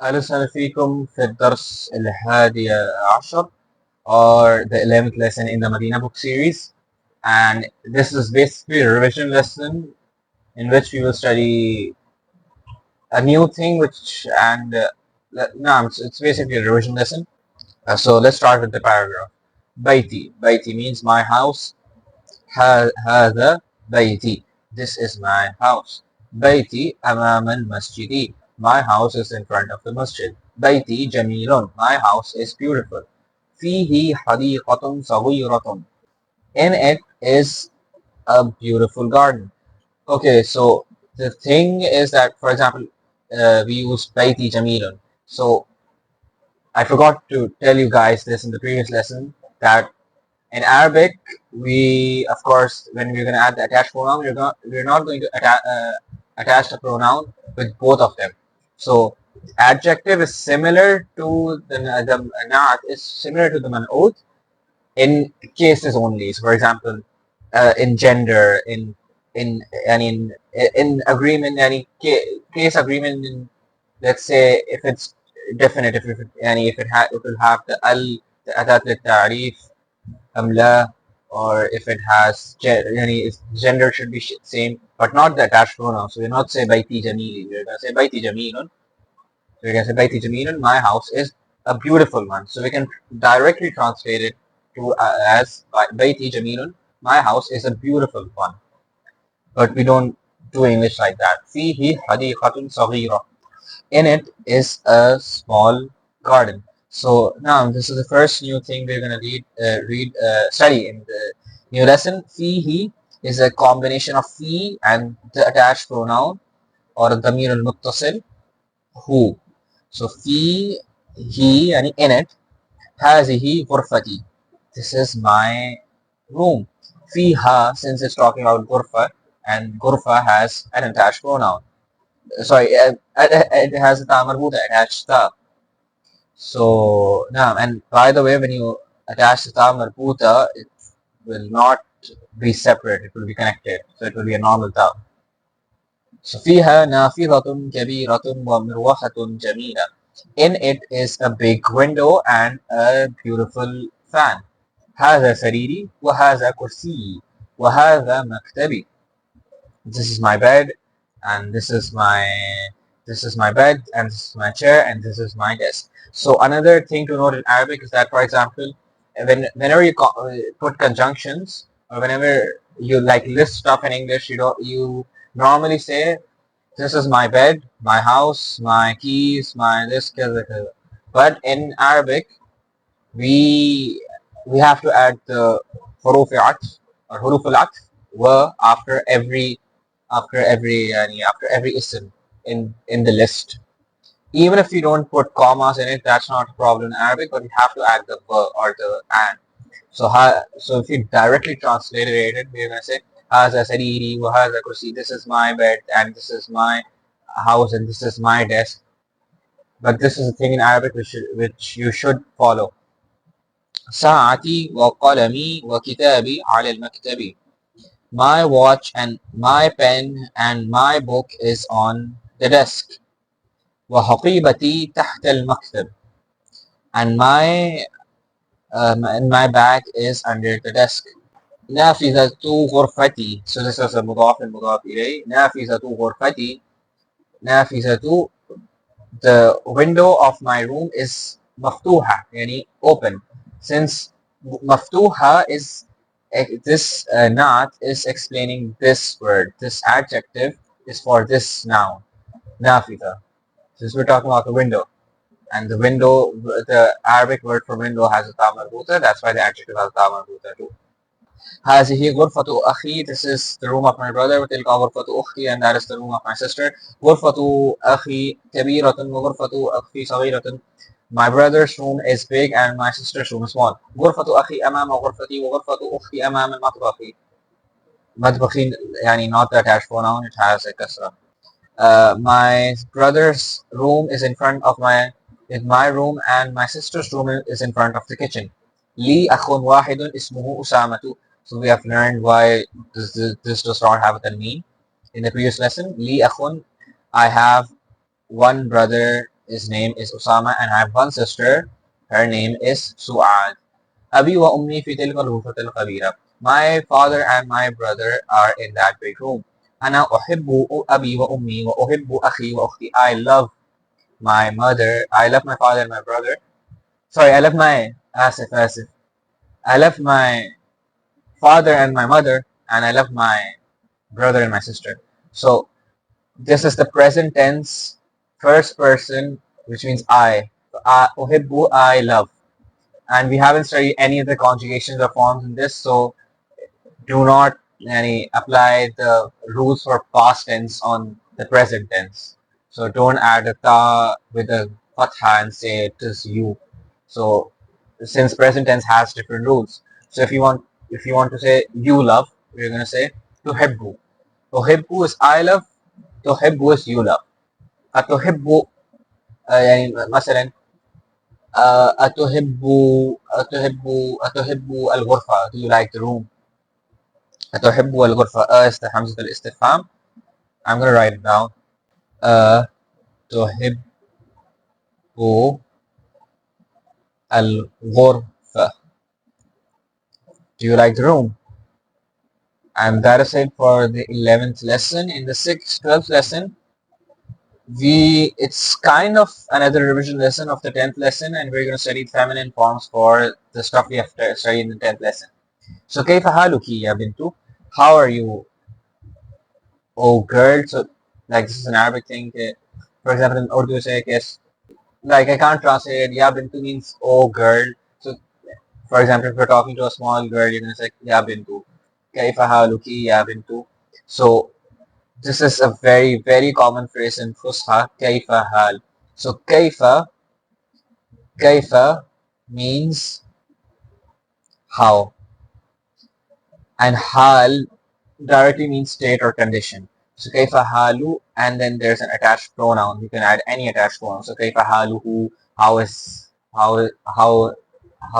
أهلا وسهلا فيكم في الدرس الحادي عشر or the 11th lesson in the Madinah Book series, and this is basically a revision lesson in which we will study a new thing it's basically a revision lesson. So let's start with the paragraph. Baiti means my house. هذا بيتي. This is my house. بيتي أمام المسجد. My house is in front of the masjid. بيتي جميل. My house is beautiful. فيه حديقة صغيرة. In it is a beautiful garden. Okay, so the thing is that, for example, we use بيتي جميل. So I forgot to tell you guys this in the previous lesson that in Arabic, of course, when we're going to add the attached pronoun, we're not going to attach the pronoun with both of them. So adjective is similar to the naat is similar to the man'ut in cases only. So for example, in gender, in agreement, any case agreement. Let's say if it's definite, if it will have the al, the adat al-ta'rif, amla, or if it has gender should be same, but not the attached pronoun. So we're not say baiti jamili. We're gonna say baiti jamilun. So we're gonna say baiti jamilun. My house is a beautiful one. So we can directly translate it to as baiti jamilun. My house is a beautiful one. But we don't do English like that. Fihi hadiqatun saghira. In it is a small garden. So now this is the first new thing we're gonna study in the new lesson. Fihi is a combination of fi and the attached pronoun or damir al-muttasil who. So fi he and in it hazihi ghurfati. This is my room. Fiha, since it's talking about ghurfa, and ghurfa has an attached pronoun. Sorry, it has a ta marbuta attached ta. So now, and by the way, when you attach the ta marbuta, it will not be separate. It will be connected. So it will be a normal ta. So فيها نافذة كبيرة ومروحة جميلة. In it is a big window and a beautiful fan. هذا سريري وهذا كرسيي وهذا مكتبي. This is my bed and this is my bed and this is my chair and this is my desk. So another thing to note in Arabic is that, for example, whenever you put conjunctions or whenever you like list stuff in English, you normally say this is my bed, my house, my keys, my this, kaza, kaza. But in Arabic, we we have to add the huruf al-atf or huruf al-atf wa after every ism in the list. Even if you don't put commas in it, that's not a problem in Arabic, but you have to add the wa or the and. So if you directly translate it, we're gonna say haza sariri wa haza kursi. This is my bed and this is my house and this is my desk. But this is a thing in Arabic which you should follow. ساعتي وقلمي وكتابي على المكتب. My watch and my pen and my book is on the desk. وحقيبتي تحت المكتب. And my bag is under the desk. نافذة غرفتي. So this is a مضاف المضاف إليه. نافذة غرفتي. نافذة. The window of my room is مفتوحة, يعني open. Since مفتوحة is this not is explaining this word. This adjective is for this noun. نافذة. Since we're talking about the window, and the Arabic word for window has a ta marbuta, that's why the adjective has a ta marbuta too. هذه غرفة أخي. This is the room of my brother. وتلك غرفة أختي, and that is the room of my sister. غرفة أخي كبيرة وغرفة أختي صغيرة. My brother's room is big and my sister's room is small. غرفة أخي أمام غرفتي وغرفة أختي أمام المطبخ. مطبخي يعني not the attached pronoun, it has a kasra. My brother's room is in my room and my sister's room is in front of the kitchen. لي أخ واحد اسمه أسامة. So we have learned why this does not have a tanween in the previous lesson. لي أخ, I have one brother his name is Usama, and I have one sister, her name is Su'ad. أبي وأمي في تلك الغرفة الكبيرة. My father and my brother are in that big room. أنا أحب أبي وأمي وأحب أخي وأختي. I love my mother. I love my father and my brother. Sorry, I love my asif. I love my father and my mother, and I love my brother and my sister. So this is the present tense, first person, which means I. أحب, I love. And we haven't studied any of the conjugations or forms in this, so do not apply the rules for past tense on the present tense. So don't add a ta with a fatha and say it is you. So since present tense has different rules. So if you want to say you love, you're gonna say tuhibbu. Tuhibbu is I love, tuhibbu is you love. Atuhibbu يعني مثلا أتحب الغرفة. Do you like the room? أتحب الغرفة. است حمزة الاستفهام. I'm gonna write it down. أتحب الغرفة. Do you like the room? And that is it for the 11th lesson. In the 12th lesson, it's kind of another revision lesson of the 10th lesson, and we're going to study feminine forms for the stuff we have studied in the 10th lesson. So كيف حالك يا بنتو? How are you, oh girl? So like this is an Arabic thing. For example, in Urdu say yes, like I can't translate it. Ya bintu means oh girl. So for example, if you're talking to a small girl, you're gonna say ya bintu. Kaifa haluki ya bintu. So this is a very very common phrase in Fusha. Kaifa hal. So kaifa means how, and hal directly means state or condition. So kaifa halu, and then there's an attached pronoun. You can add any attached pronoun. So kaifa haluhu, how is how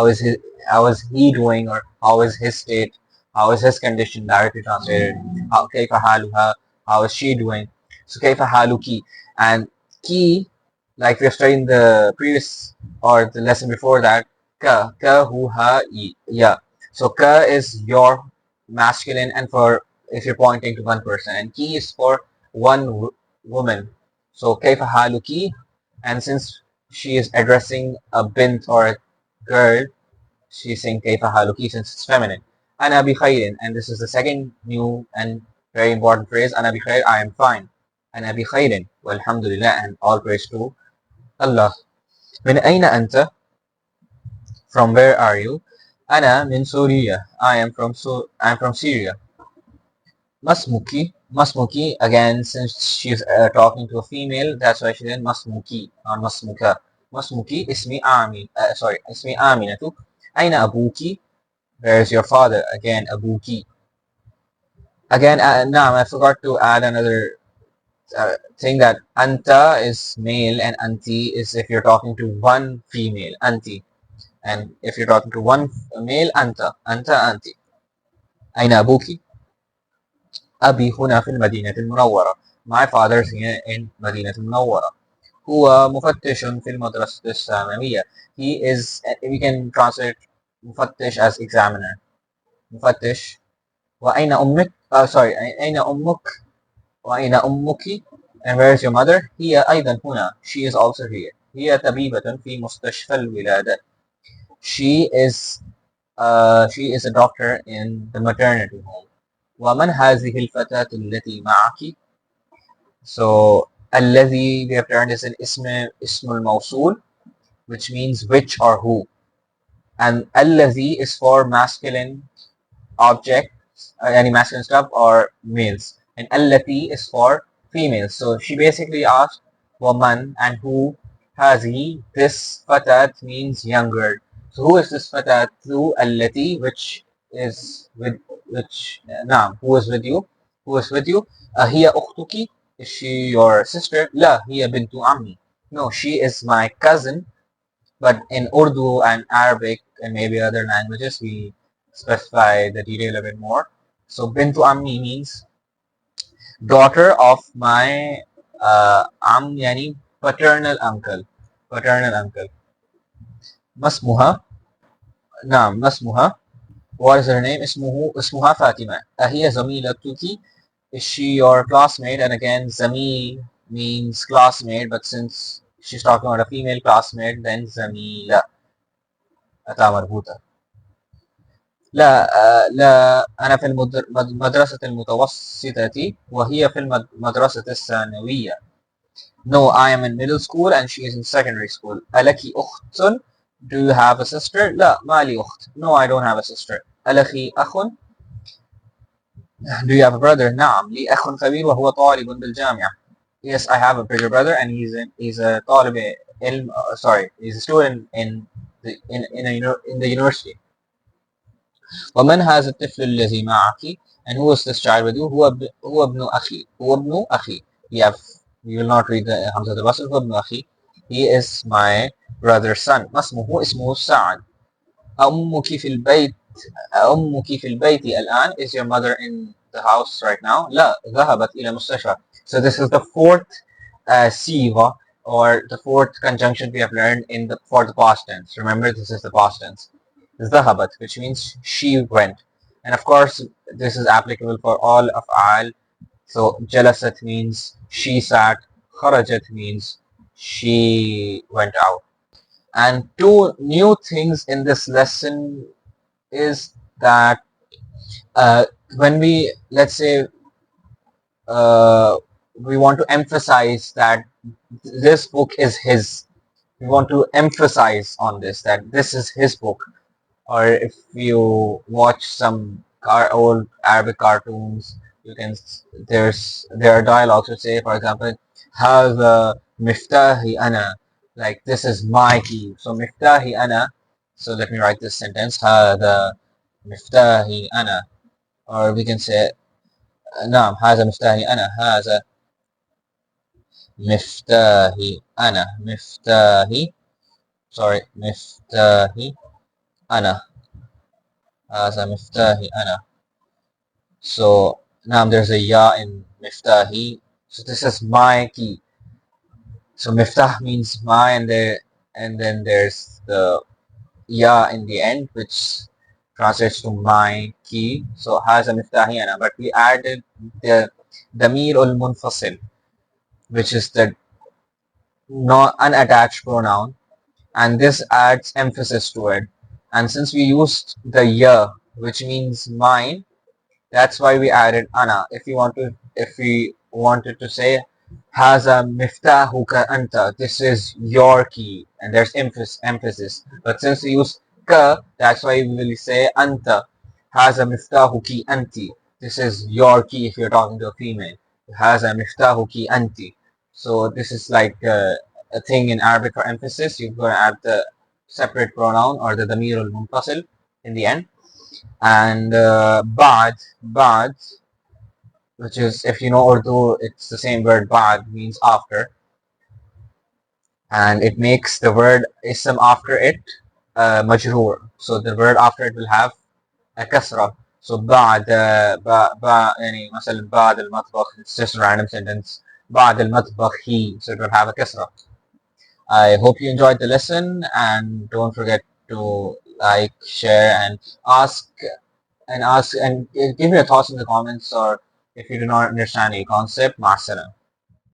is his how is he doing, or how is his state, how is his condition, directly translated. How kaifa haluha, how is she doing. So kaifa haluki, and ki, like we have studied in the previous or the lesson before that, ka hu ha ya. So ka is your masculine, and for if you're pointing to one person, and ki is for one woman. So kaifa haluki, and since she is addressing a bint or a girl, she's saying kaifa haluki since it's feminine. Ana bi khairin, and this is the second new and very important phrase. Ana bi khair, I am fine. Ana bi khairin, walhamdulillah, and all praise to Allah. Min aina anta? From where are you? Ana min Suriya. I'm from Syria. Masmuki, again, since she's talking to a female, that's why she said Masmuki, or Masmuka. Masmuki, ismi Aminatu. Aina abuki, where's your father? Again, abuki. Again, now I forgot to add another thing, that anta is male and anti is if you're talking to one female, anti. And if you're talking to one male, anta, anti. Aina abuki? أبي هنا في المدينة المنورة. My father is here in مدينة المنورة. هو مفتش في المدرسة الثانوية. He is, we can translate مفتش as examiner. مفتش. وأين أمك? Sorry, أين أمك؟ وأين أمك? And where is your mother? هي أيضا هنا. She is also here. هي طبيبة في مستشفى الولادة. She is a doctor in the maternity home. ومن هذه الفتاة التي معك? So الذي we have turned is an اسم الموصول, which means which or who, and الذي is for masculine objects, any masculine stuff, or males, and التي is for females. So she basically asked woman and who. هذه, this fatat means younger. So who is this fatat? Who التي, which is with نعم, who is with you? Who is with you? هي أختك? Is she your sister? لا, هي بنت عمي. No, she is my cousin. But in Urdu and Arabic and maybe other languages, we specify the detail a bit more. So bintu ammi means daughter of my am yani paternal uncle. Paternal uncle. ما اسمها؟ نعم ما اسمها؟ What is her name? اسمها فاطمة. أهي زميلتك? Is she your classmate? And again, زميل means classmate, but since she's talking about a female classmate, then زميلة أتى مربوطة. لا أنا في المدرسة المتوسطة وهي في المدرسة الثانوية. No, I am in middle school and she is in secondary school. ألك أخت? Do you have a sister? لا ما لي أخت. No, I don't have a sister. ألك أخ? Do you have a brother? نعم لي أخ كبير وهو طالب بالجامعة. Yes, I have a bigger brother and he's a طالب علم. Sorry, he's a student in the university. ومن هذا الطفل الذي معك? And who is this child with you? هو ابن أخي. هو ابن أخي. You will not read the همزة الوصل. هو ابن أخي. He is my brother's son. ما اسمه؟ اسمه سعد. أمك في البيت أمك في البيت الآن? Is your mother in the house right now? لا ذهبت إلى المستشفى. So this is the fourth siga or the fourth conjunction we have learned for the past tense. Remember, this is the past tense. ذهبت, which means she went. And of course, this is applicable for all أفعال. So jalasat means she sat. خرجت means she went out. And two new things in this lesson is that when we, let's say, we want to emphasize that this book is his. We want to emphasize on this, that this is his book. Or if you watch some old Arabic cartoons, you can there are dialogues which say, for example, هذا مفتاحي أنا, like this is my key. So مفتاحي أنا. So let me write this sentence. هذا مفتاحي أنا. Or we can say نعم هذا مفتاحي أنا. هذا مفتاحي أنا. مفتاحي. Sorry, مفتاحي أنا. هذا مفتاحي أنا. So now there's a ya in miftahi. So this is my key. So miftah means my, and then there's the ya in the end, which translates to my key. So haza miftahi ana. But we added the damir ul munfasil, which is the not unattached pronoun, and this adds emphasis to it. And since we used the ya, which means mine, that's why we added ana. If we wanted to say haza miftahuka anta, this is your key, and there's emphasis. But since we use ka, that's why we will say anta. Haza miftahuki anti. This is your key if you're talking to a female. Haza miftahuki anti. So this is like a thing in Arabic for emphasis. You're going to add the separate pronoun or the damir al munfasil in the end. And bad, which is, if you know Urdu, it's the same word. Bad means after, and it makes the word ism after it majroor. So the word after it will have a kasra. So بعد يعني مثلا بعد المطبخ, it's just a random sentence. بعد المطبخ he, so it will have a kasra. I hope you enjoyed the lesson, and don't forget to like, share, and ask and give me your thoughts in the comments, or if you do not understand a concept. مع السلامة.